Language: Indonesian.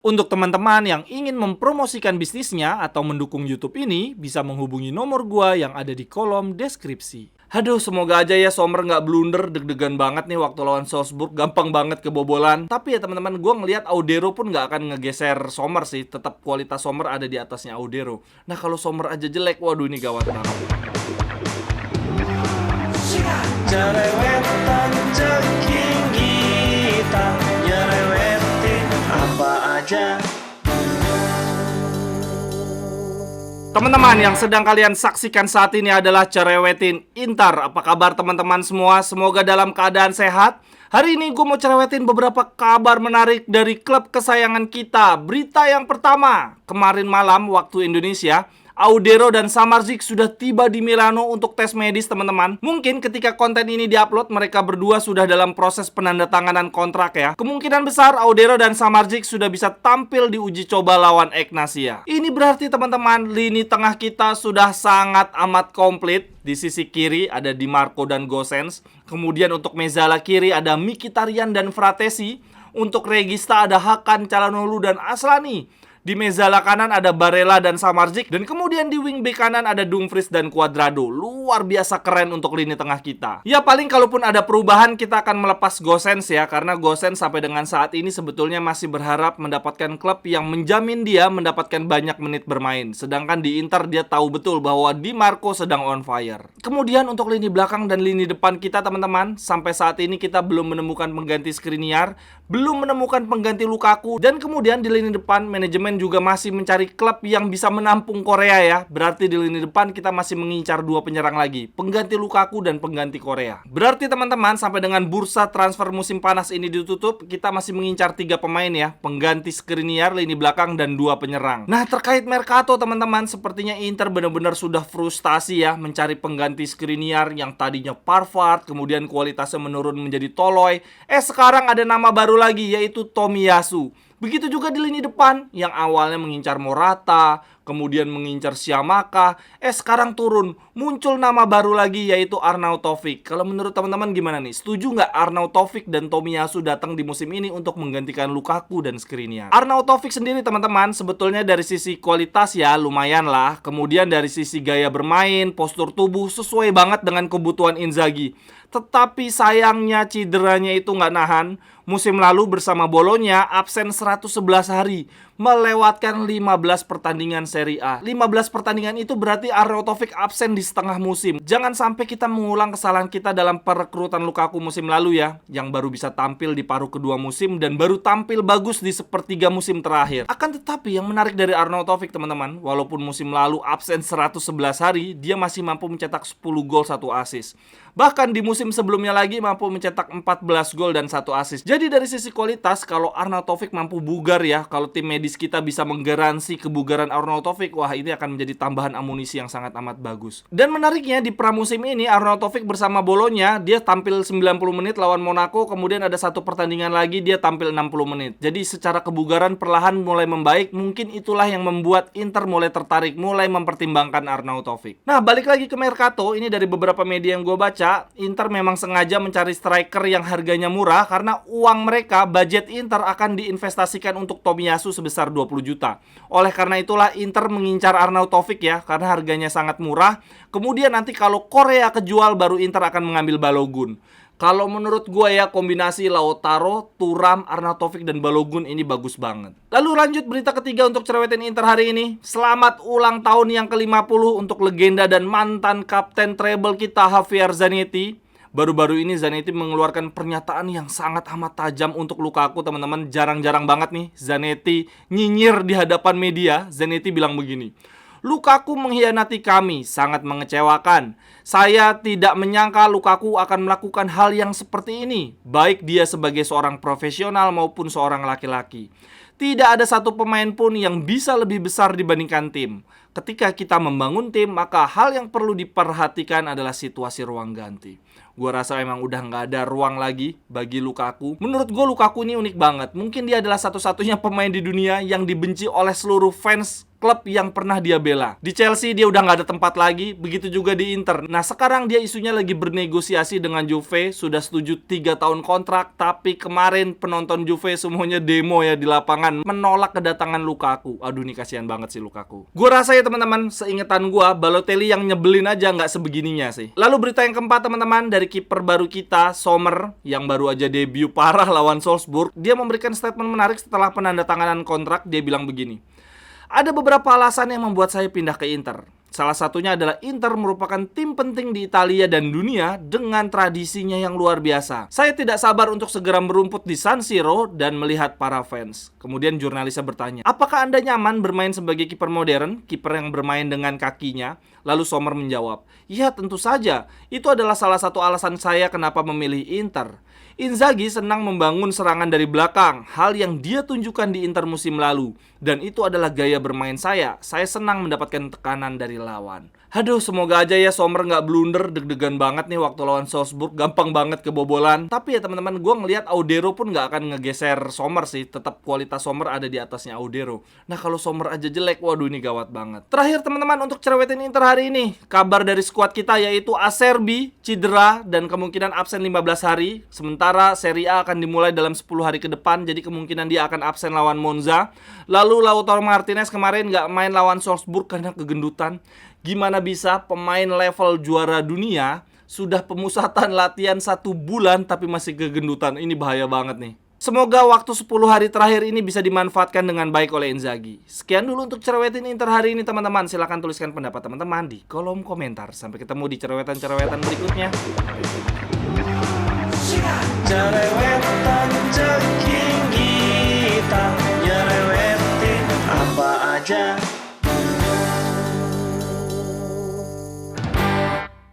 Untuk teman-teman yang ingin mempromosikan bisnisnya atau mendukung YouTube ini, bisa menghubungi nomor gua yang ada di kolom deskripsi. Aduh, semoga aja ya Sommer nggak blunder, deg-degan banget nih waktu lawan Salzburg, gampang banget kebobolan. Tapi ya teman-teman, gua ngelihat Audero pun nggak akan ngegeser Sommer sih, tetap kualitas Sommer ada di atasnya Audero. Nah kalau Sommer aja jelek, waduh ini gawat banget. Cerewetan ceking kita nyerewetin apa aja. Teman-teman yang sedang kalian saksikan saat ini adalah Cerewetin Inter. Apa kabar teman-teman semua? Semoga dalam keadaan sehat. Hari ini gue mau cerewetin beberapa kabar menarik dari klub kesayangan kita. Berita yang pertama, kemarin malam waktu Indonesia, Audero dan Samardzic sudah tiba di Milano untuk tes medis teman-teman. Mungkin ketika konten ini diupload mereka berdua sudah dalam proses penandatanganan kontrak ya. Kemungkinan besar Audero dan Samardzic sudah bisa tampil di uji coba lawan Ek Nasia. Ini berarti teman-teman lini tengah kita sudah sangat amat komplit. Di sisi kiri ada Di Marco dan Gosens. Kemudian untuk Mezzala kiri ada Mkhitaryan dan Fratesi. Untuk Regista ada Hakan, Calhanoglu dan Aslani. Di Mezzala kanan ada Barella dan Samardzic. Dan kemudian di wing back kanan ada Dumfries dan Cuadrado. Luar biasa keren untuk lini tengah kita. Ya paling kalaupun ada perubahan kita akan melepas Gosens ya. Karena Gosens sampai dengan saat ini sebetulnya masih berharap mendapatkan klub yang menjamin dia mendapatkan banyak menit bermain. Sedangkan di Inter dia tahu betul bahwa Di Marco sedang on fire. Kemudian untuk lini belakang dan lini depan kita teman-teman, sampai saat ini kita belum menemukan pengganti Skriniar, belum menemukan pengganti Lukaku. Dan kemudian di lini depan manajemen juga masih mencari klub yang bisa menampung Korea ya. Berarti di lini depan kita masih mengincar dua penyerang lagi, pengganti Lukaku dan pengganti Korea. Berarti teman-teman sampai dengan bursa transfer musim panas ini ditutup, kita masih mengincar 3 pemain ya, pengganti Skriniar, lini belakang dan 2 penyerang. Nah terkait Mercato teman-teman, sepertinya Inter benar-benar sudah frustasi ya mencari pengganti Skriniar yang tadinya Parvard, kemudian kualitasnya menurun menjadi Toloi. Sekarang ada nama baru lagi yaitu Tomiyasu. Begitu juga di lini depan yang awalnya mengincar Morata, kemudian mengincar Siamaka, sekarang turun, muncul nama baru lagi yaitu Arnautovic. Kalau menurut teman-teman gimana nih? Setuju nggak Arnautovic dan Tomiyasu datang di musim ini untuk menggantikan Lukaku dan Skriniar? Arnautovic sendiri teman-teman sebetulnya dari sisi kualitas ya lumayan lah. Kemudian dari sisi gaya bermain, postur tubuh sesuai banget dengan kebutuhan Inzaghi. Tetapi sayangnya cederanya itu nggak nahan. Musim lalu bersama Bolonya absen 111 hari, melewatkan 15 pertandingan Serie A. 15 pertandingan itu berarti Arnautovic absen di setengah musim. Jangan sampai kita mengulang kesalahan kita dalam perekrutan Lukaku musim lalu ya, yang baru bisa tampil di paruh kedua musim dan baru tampil bagus di sepertiga musim terakhir. Akan tetapi yang menarik dari Arnautovic teman-teman, walaupun musim lalu absen 111 hari, dia masih mampu mencetak 10 gol 1 assist. Bahkan di musim sebelumnya lagi mampu mencetak 14 gol dan 1 assist. Jadi dari sisi kualitas, kalau Arnautovic mampu bugar ya, kalau tim medis kita bisa menggaransi kebugaran Arnautovic, wah ini akan menjadi tambahan amunisi yang sangat amat bagus. Dan menariknya di pramusim ini Arnautovic bersama Bolonya, dia tampil 90 menit lawan Monaco, kemudian ada satu pertandingan lagi dia tampil 60 menit. Jadi secara kebugaran perlahan mulai membaik, mungkin itulah yang membuat Inter mulai tertarik, mulai mempertimbangkan Arnautovic. Nah balik lagi ke Mercato, ini dari beberapa media yang gue baca, Inter memang sengaja mencari striker yang harganya murah karena uang mereka, budget Inter akan diinvestasikan untuk Tomiyasu sebesar 20 juta. Oleh karena itulah Inter mengincar Arnautovic ya, karena harganya sangat murah. Kemudian nanti kalau Korea kejual baru Inter akan mengambil Balogun. Kalau menurut gue ya kombinasi Lautaro, Thuram, Arnautovic dan Balogun ini bagus banget. Lalu lanjut berita ketiga untuk cerewetin Inter hari ini. Selamat ulang tahun yang ke-50 untuk legenda dan mantan kapten treble kita Javier Zanetti. Baru-baru ini Zanetti mengeluarkan pernyataan yang sangat amat tajam untuk Lukaku teman-teman. Jarang-jarang banget nih Zanetti nyinyir di hadapan media. Zanetti bilang begini, Lukaku mengkhianati kami, sangat mengecewakan. Saya tidak menyangka Lukaku akan melakukan hal yang seperti ini, baik dia sebagai seorang profesional maupun seorang laki-laki. Tidak ada satu pemain pun yang bisa lebih besar dibandingkan tim. Ketika kita membangun tim, maka hal yang perlu diperhatikan adalah situasi ruang ganti. Gue rasa emang udah nggak ada ruang lagi bagi Lukaku. Menurut gue Lukaku ini unik banget. Mungkin dia adalah satu-satunya pemain di dunia yang dibenci oleh seluruh fans klub yang pernah dia bela. Di Chelsea dia udah nggak ada tempat lagi, begitu juga di Inter. Nah sekarang dia isunya lagi bernegosiasi dengan Juve, sudah setuju 3 tahun kontrak, tapi kemarin penonton Juve semuanya demo ya di lapangan menolak kedatangan Lukaku. Aduh nih kasihan banget sih Lukaku. Gue rasa ya teman-teman, seingetan gue Balotelli yang nyebelin aja nggak sebegininya sih. Lalu berita yang keempat teman-teman, dari kiper baru kita Sommer yang baru aja debut parah lawan Salzburg. Dia memberikan statement menarik setelah penandatanganan kontrak. Dia bilang begini, ada beberapa alasan yang membuat saya pindah ke Inter. Salah satunya adalah Inter merupakan tim penting di Italia dan dunia dengan tradisinya yang luar biasa. Saya tidak sabar untuk segera merumput di San Siro dan melihat para fans. Kemudian jurnalisnya bertanya, apakah Anda nyaman bermain sebagai kiper modern, kiper yang bermain dengan kakinya? Lalu Sommer menjawab, ya tentu saja, itu adalah salah satu alasan saya kenapa memilih Inter. Inzaghi senang membangun serangan dari belakang, hal yang dia tunjukkan di Inter musim lalu. Dan itu adalah gaya bermain saya senang mendapatkan tekanan dari lawan. Aduh, semoga aja ya Sommer nggak blunder, deg-degan banget nih waktu lawan Salzburg, gampang banget kebobolan. Tapi ya teman-teman, gue ngelihat Audero pun nggak akan ngegeser Sommer sih, tetap kualitas Sommer ada di atasnya Audero. Nah kalau Sommer aja jelek, waduh ini gawat banget. Terakhir teman-teman, untuk cerewetin Inter hari ini, kabar dari skuad kita yaitu Acerbi cedera dan kemungkinan absen 15 hari. Sementara Serie A akan dimulai dalam 10 hari ke depan, jadi kemungkinan dia akan absen lawan Monza. Lalu Lautaro Martinez kemarin nggak main lawan Salzburg karena kegendutan. Gimana bisa pemain level juara dunia sudah pemusatan latihan 1 bulan tapi masih kegendutan? Ini bahaya banget nih. Semoga waktu 10 hari terakhir ini bisa dimanfaatkan dengan baik oleh Inzaghi. Sekian dulu untuk cerewetin Inter hari ini teman-teman. Silahkan tuliskan pendapat teman-teman di kolom komentar. Sampai ketemu di cerewetan-cerewetan berikutnya. Cerewet